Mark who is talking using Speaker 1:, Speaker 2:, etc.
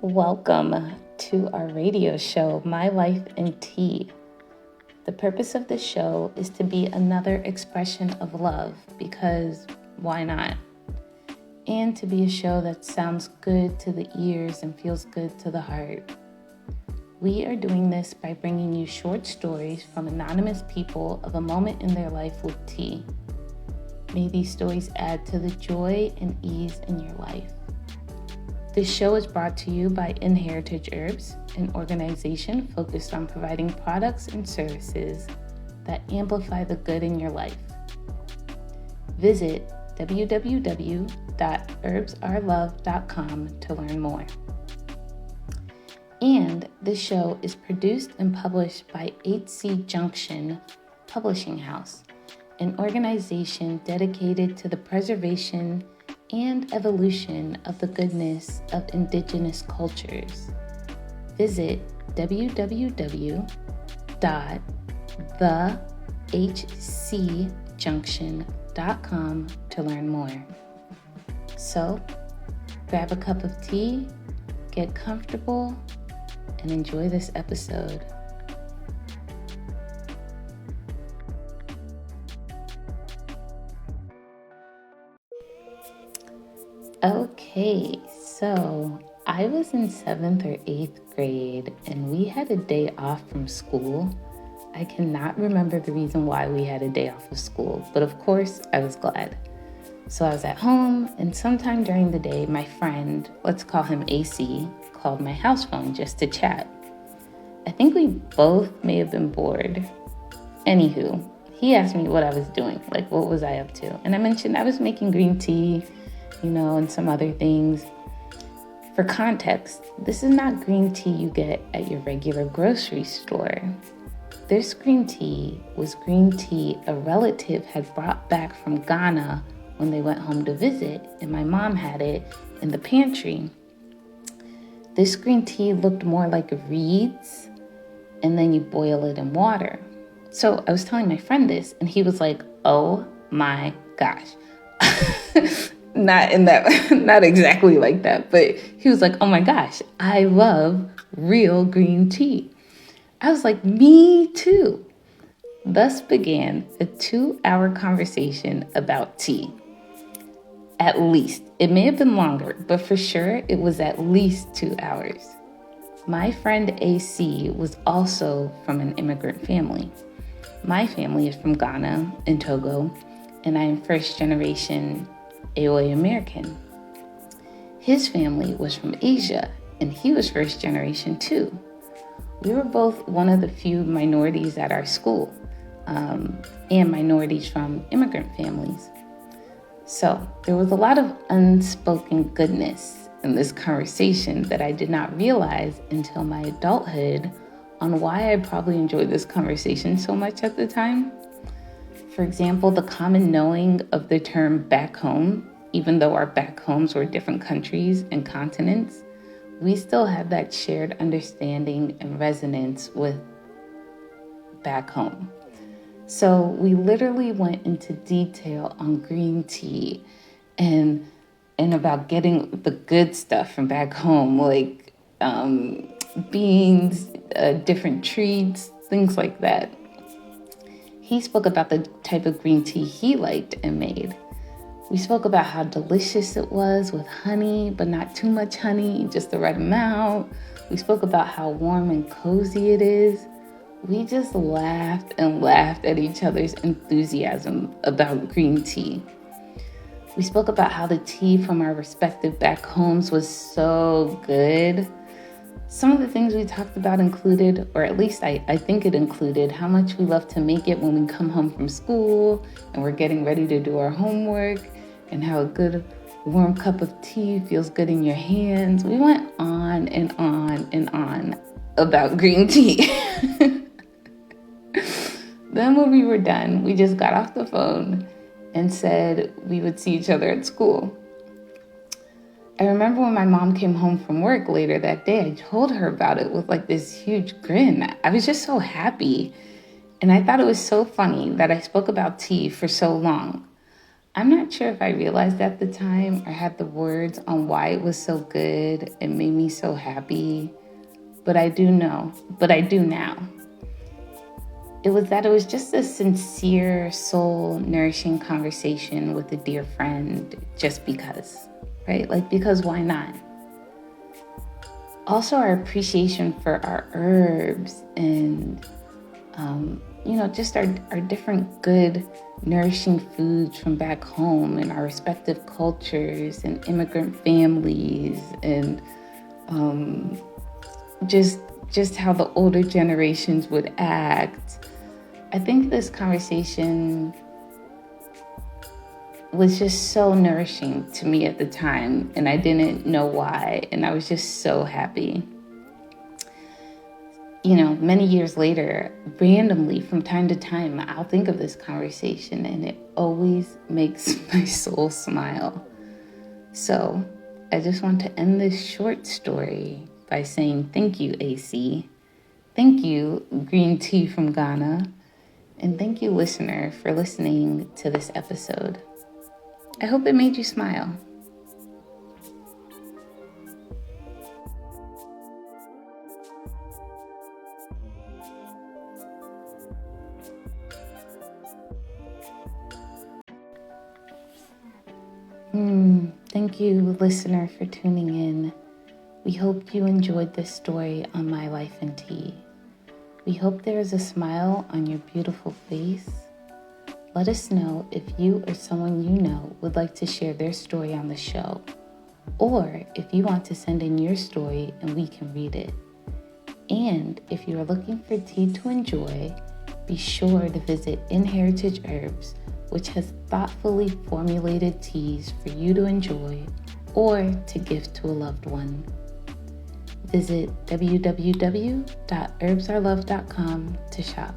Speaker 1: Welcome to our radio show, My Life in Tea. The purpose of this show is to be another expression of love, because why not? And to be a show that sounds good to the ears and feels good to the heart. We are doing this by bringing you short stories from anonymous people of a moment in their life with tea. May these stories add to the joy and ease in your life. This show is brought to you by InHeritage Herbs, an organization focused on providing products and services that amplify the good in your life. Visit www.herbsarelove.com to learn more. And this show is produced and published by 8C Junction Publishing House, an organization dedicated to the preservation and evolution of the goodness of indigenous cultures. Visit www.thehcjunction.com to learn more. So, grab a cup of tea, get comfortable, and enjoy this episode. Okay, so I was in 7th or 8th grade and we had a day off from school. I cannot remember the reason why we had a day off of school, but of course I was glad. So I was at home, and sometime during the day, my friend, let's call him AC, called my house phone just to chat. I think we both may have been bored. Anywho, he asked me what I was doing, like what was I up to? And I mentioned I was making green tea, and some other things. For context, this is not green tea you get at your regular grocery store. This green tea was green tea a relative had brought back from Ghana when they went home to visit, and my mom had it in the pantry. This green tea looked more like reeds, and then you boil it in water. So I was telling my friend this, and he was like, oh my gosh. Not exactly like that, but he was like, oh my gosh, I love real green tea. I was like, me too. Thus began a 2-hour conversation about tea. At least. It may have been longer, but for sure it was at least 2 hours. My friend AC was also from an immigrant family. My family is from Ghana and Togo, and I am first generation AOA American. His family was from Asia, and he was first generation too. We were both one of the few minorities at our school, and minorities from immigrant families. So there was a lot of unspoken goodness in this conversation that I did not realize until my adulthood on why I probably enjoyed this conversation so much at the time. For example, the common knowing of the term back home, even though our back homes were different countries and continents, we still had that shared understanding and resonance with back home. So we literally went into detail on green tea and about getting the good stuff from back home, like beans, different treats, things like that. He spoke about the type of green tea he liked and made. We spoke about how delicious it was with honey, but not too much honey, just the right amount. We spoke about how warm and cozy it is. We just laughed and laughed at each other's enthusiasm about green tea. We spoke about how the tea from our respective back homes was so good. Some of the things we talked about included, or at least I think it included, how much we love to make it when we come home from school and we're getting ready to do our homework, and how a good warm cup of tea feels good in your hands. We went on and on and on about green tea. Then when we were done, we just got off the phone and said we would see each other at school. I remember when my mom came home from work later that day, I told her about it with like this huge grin. I was just so happy. And I thought it was so funny that I spoke about tea for so long. I'm not sure if I realized at the time or had the words on why it was so good and made me so happy, but I do now. It was just a sincere, soul nourishing conversation with a dear friend, just because, right? Like, because why not? Also, our appreciation for our herbs and, just our different good, nourishing foods from back home and our respective cultures and immigrant families and just how the older generations would act. I think this conversation was just so nourishing to me at the time, and I didn't know why, and I was just so happy. Many years later, randomly from time to time, I'll think of this conversation, and it always makes my soul smile. So I just want to end this short story by saying thank you, AC. Thank you, Green Tea from Ghana. And thank you, listener, for listening to this episode. I hope it made you smile. Thank you, listener, for tuning in. We hope you enjoyed this story on My Life in Tea. We hope there is a smile on your beautiful face. Let us know if you or someone you know would like to share their story on the show, or if you want to send in your story and we can read it. And if you are looking for tea to enjoy, be sure to visit InHeritage Herbs, which has thoughtfully formulated teas for you to enjoy or to gift to a loved one. Visit www.herbsarelove.com to shop.